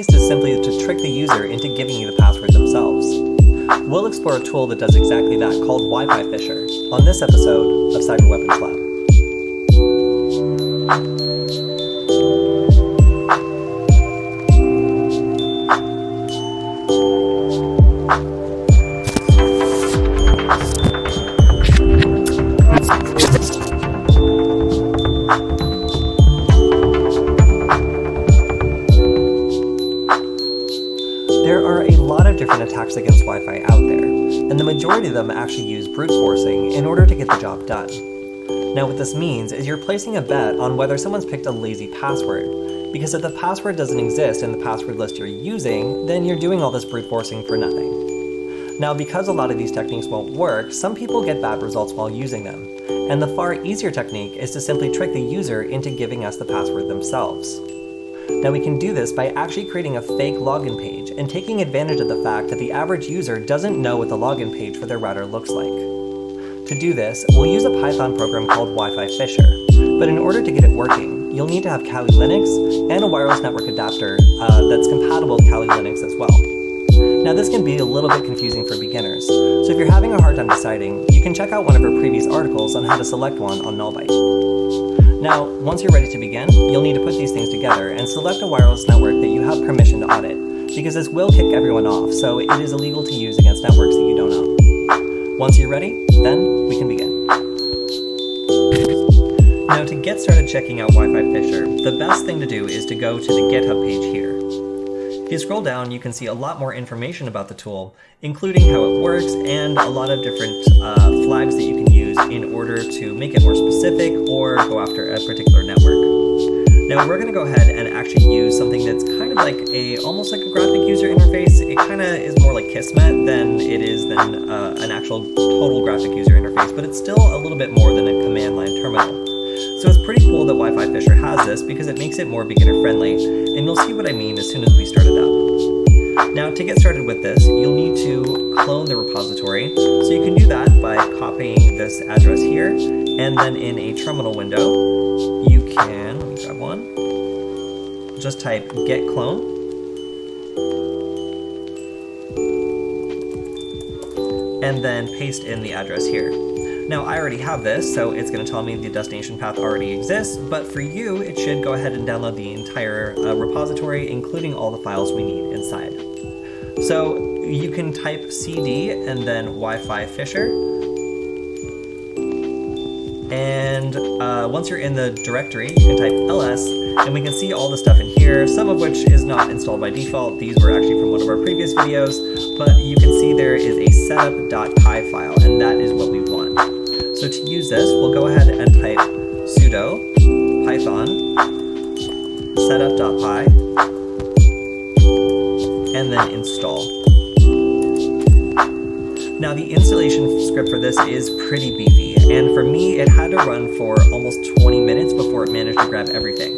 is simply to trick the user into giving you the password themselves. We'll explore a tool that does exactly that called wifiphisher on this episode of Cyber Weapons Lab. There are a lot of different attacks against Wi-Fi out there, and the majority of them actually use brute forcing in order to get the job done. Now what this means is you're placing a bet on whether someone's picked a lazy password, because if the password doesn't exist in the password list you're using, then you're doing all this brute forcing for nothing. Now because a lot of these techniques won't work, some people get bad results while using them, and the far easier technique is to simply trick the user into giving us the password themselves. Now we can do this by actually creating a fake login page and taking advantage of the fact that the average user doesn't know what the login page for their router looks like. To do this, we'll use a Python program called wifiphisher, but in order to get it working, you'll need to have Kali Linux and a wireless network adapter that's compatible with Kali Linux as well. Now this can be a little bit confusing for beginners, so if you're having a hard time deciding, you can check out one of our previous articles on how to select one on nullbyte. Now, once you're ready to begin, you'll need to put these things together and select a wireless network that you have permission to audit, because this will kick everyone off, so it is illegal to use against networks that you don't own. Once you're ready, then we can begin. Now to get started checking out wifiphisher, the best thing to do is to go to the GitHub page here. If you scroll down, you can see a lot more information about the tool, including how it works and a lot of different flags that you can use in order to make it more specific or go after a particular network. Now we're going to go ahead and actually use something that's kind of like almost like a graphic user interface. It kind of is more like Kismet than it is an actual total graphic user interface, but it's still a little bit more than a command line terminal. So it's pretty cool that wifiphisher has this because it makes it more beginner friendly, and you'll see what I mean as soon as we start it up. Now to get started with this, you'll need to clone the repository, so you can do that by copying this address here, and then in a terminal window, you can, let me grab one, just type git clone, and then paste in the address here. Now I already have this, so it's going to tell me the destination path already exists, but for you, it should go ahead and download the entire repository, including all the files we need inside. So you can type cd and then wifiphisher, and once you're in the directory, you can type ls, and we can see all the stuff in here, some of which is not installed by default. These were actually from one of our previous videos, but you can see there is a setup.py file, and that is what we want. So to use this, we'll go ahead and type sudo python setup.py and then install. Now the installation script for this is pretty beefy, and for me it had to run for almost 20 minutes before it managed to grab everything.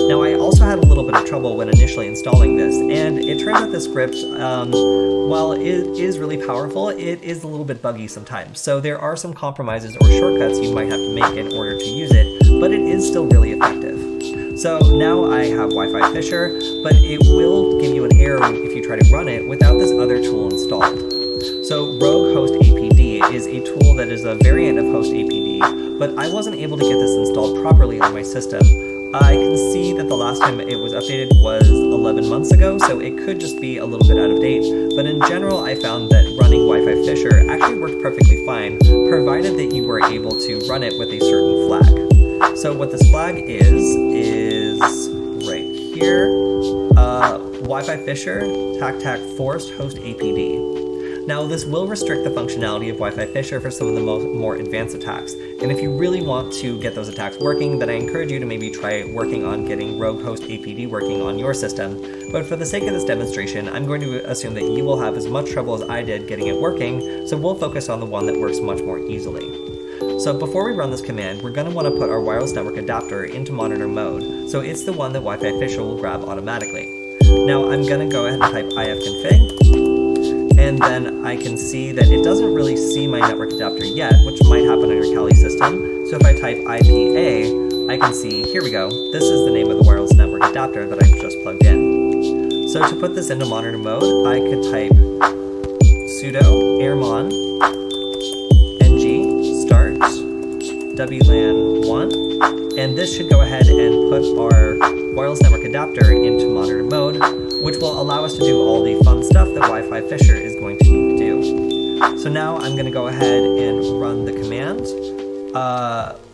Now I also had a little bit of trouble when initially installing this, and it turns out this script, while it is really powerful, it is a little bit buggy sometimes. So there are some compromises or shortcuts you might have to make in order to use it, but it is still really effective. So now I have wifiphisher, but it will give you an error if you try to run it without this other tool installed. So rogue host apd is a tool that is a variant of host apd, but I wasn't able to get this installed properly on my system. I can see that the last time it was updated was 11 months ago, so it could just be a little bit out of date, but in general I found that running wifiphisher actually worked perfectly fine, provided that you were able to run it with a certain flag. So what this flag is right here, wifiphisher tac forced host apd. Now this will restrict the functionality of wifiphisher for some of the more advanced attacks, and if you really want to get those attacks working, then I encourage you to maybe try working on getting rogue host apd working on your system. But for the sake of this demonstration, I'm going to assume that you will have as much trouble as I did getting it working, so we'll focus on the one that works much more easily. So before we run this command, we're going to want to put our wireless network adapter into monitor mode, so it's the one that wifiphisher will grab automatically. Now I'm going to go ahead and type ifconfig, and then I can see that it doesn't really see my network adapter yet, which might happen on your Kali system. So if I type IPA, I can see, here we go, this is the name of the wireless network adapter that I've just plugged in. So to put this into monitor mode, I could type sudo airmon ng start wlan1, and this should go ahead and put our wireless network adapter into monitor mode, which will allow us to do all the fun stuff that wifiphisher is going to need to do. So now I'm going to go ahead and run the command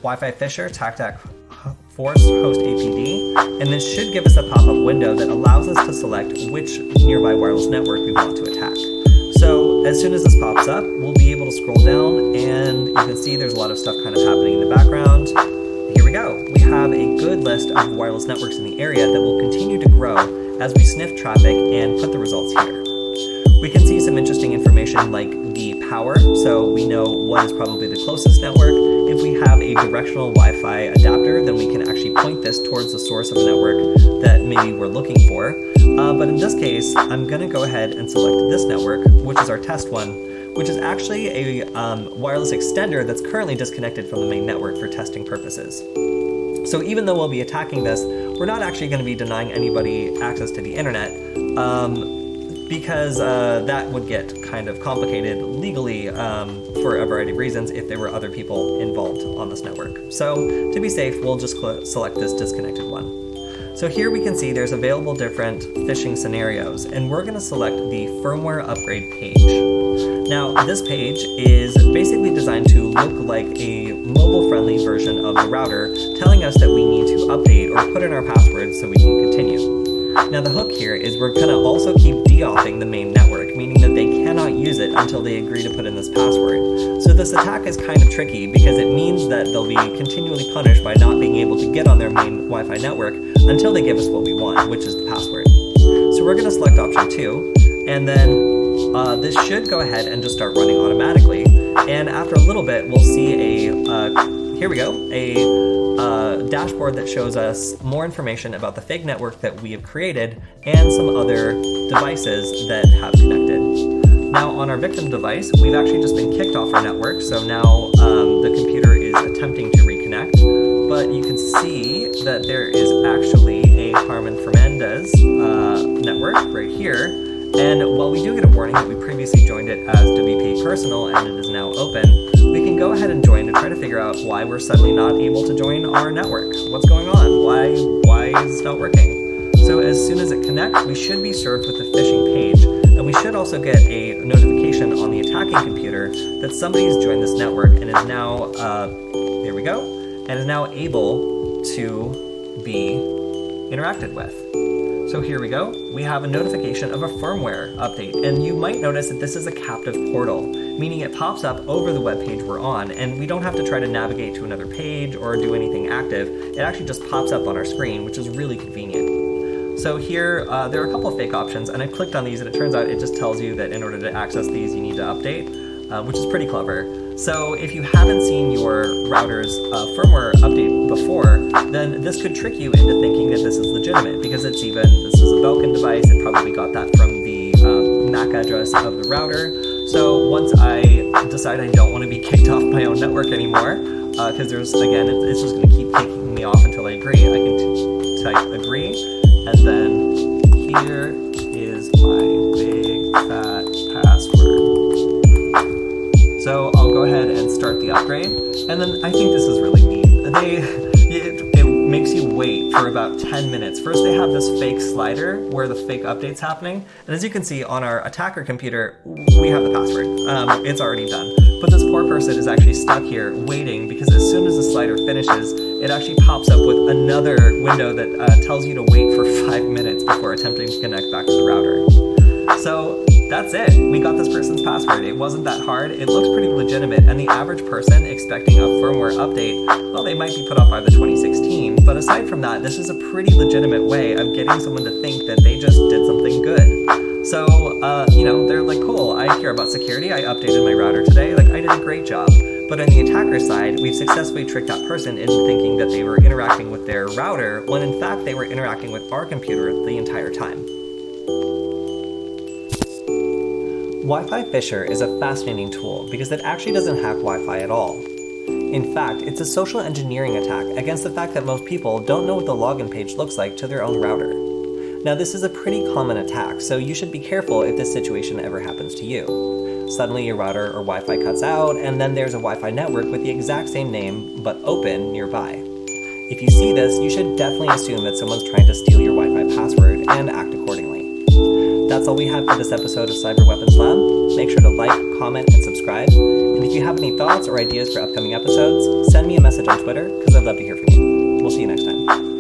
wifiphisher tac force host apd, and this should give us a pop-up window that allows us to select which nearby wireless network we want to attack. So as soon as this pops up, we'll be able to scroll down, and you can see there's a lot of stuff kind of happening in the background. Here we go. We have a good list of wireless networks in the area that will continue to grow as we sniff traffic and put the results here. We can see some interesting information like the power, so we know what is probably the closest network. If we have a directional Wi-Fi adapter, then we can actually point this towards the source of the network that maybe we're looking for. But in this case, I'm going to go ahead and select this network, which is our test one, which is actually a wireless extender that's currently disconnected from the main network for testing purposes. So even though we'll be attacking this, we're not actually going to be denying anybody access to the internet, because that would get kind of complicated legally for a variety of reasons if there were other people involved on this network. So to be safe, we'll just select this disconnected one. So here we can see there's available different phishing scenarios, and we're going to select the firmware upgrade page. Now, this page is basically designed to look like a mobile-friendly version of the router, telling us that we need to update or put in our password so we can continue. Now, the hook here is we're going to also keep deauthing the main network, meaning that they cannot use it until they agree to put in this password. So this attack is kind of tricky because it means that they'll be continually punished by not being able to get on their main Wi-Fi network until they give us what we want, which is the password. So we're going to select option 2, and then this should go ahead and just start running automatically. And after a little bit, we'll see here we go, a dashboard that shows us more information about the fake network that we have created and some other devices that have connected. Now on our victim device, we've actually just been kicked off our network, so now the computer is attempting to reconnect, but you can see that there is actually a Harman Fernandez network right here, and while we do get a warning that we previously joined it as WP Personal and it is now open, we can go ahead and join to try to figure out why we're suddenly not able to join our network. What's going on? Why is it not working? So as soon as it connects, we should be served with the phishing page, and we should also get a notification on the attacking computer that somebody's joined this network and is now, there we go, and is now able to be interacted with. So here we go, we have a notification of a firmware update, and you might notice that this is a captive portal, meaning it pops up over the web page we're on, and we don't have to try to navigate to another page or do anything active. It actually just pops up on our screen, which is really convenient. So here, there are a couple of fake options, and I clicked on these, and it turns out it just tells you that in order to access these, you need to update, which is pretty clever. So if you haven't seen your router's firmware update before, then this could trick you into thinking that this is legitimate, because this is a Belkin device. It probably got that from the MAC address of the router. So once I decide I don't want to be kicked off my own network anymore, because there's, again, it's just going to keep kicking me off until I agree, I can type agree, and then here is my big fat password. So I'll go ahead and start the upgrade, and then I think this is really neat. It makes you wait for about 10 minutes. First they have this fake slider where the fake update's happening, and as you can see on our attacker computer, we have the password. It's already done. But this poor person is actually stuck here waiting, because as soon as the slider finishes, it actually pops up with another window that tells you to wait for 5 minutes before attempting to connect back to the router. So that's it. We got this person's password. It wasn't that hard. It looks pretty legitimate, and the average person expecting a firmware update, well, they might be put off by the 2016, but aside from that, this is a pretty legitimate way of getting someone to think that they just did something good. So, you know, they're like, cool, I care about security, I updated my router today, like, I did a great job. But on the attacker side, we've successfully tricked that person into thinking that they were interacting with their router, when in fact they were interacting with our computer the entire time. wifiphisher is a fascinating tool because it actually doesn't hack Wi-Fi at all. In fact, it's a social engineering attack against the fact that most people don't know what the login page looks like to their own router. Now this is a pretty common attack, so you should be careful if this situation ever happens to you. Suddenly your router or Wi-Fi cuts out, and then there's a Wi-Fi network with the exact same name but open nearby. If you see this, you should definitely assume that someone's trying to steal your Wi-Fi password and act accordingly. That's all we have for this episode of Cyber Weapons Lab. Make sure to like, comment, and subscribe. And if you have any thoughts or ideas for upcoming episodes, send me a message on Twitter, because I'd love to hear from you. We'll see you next time.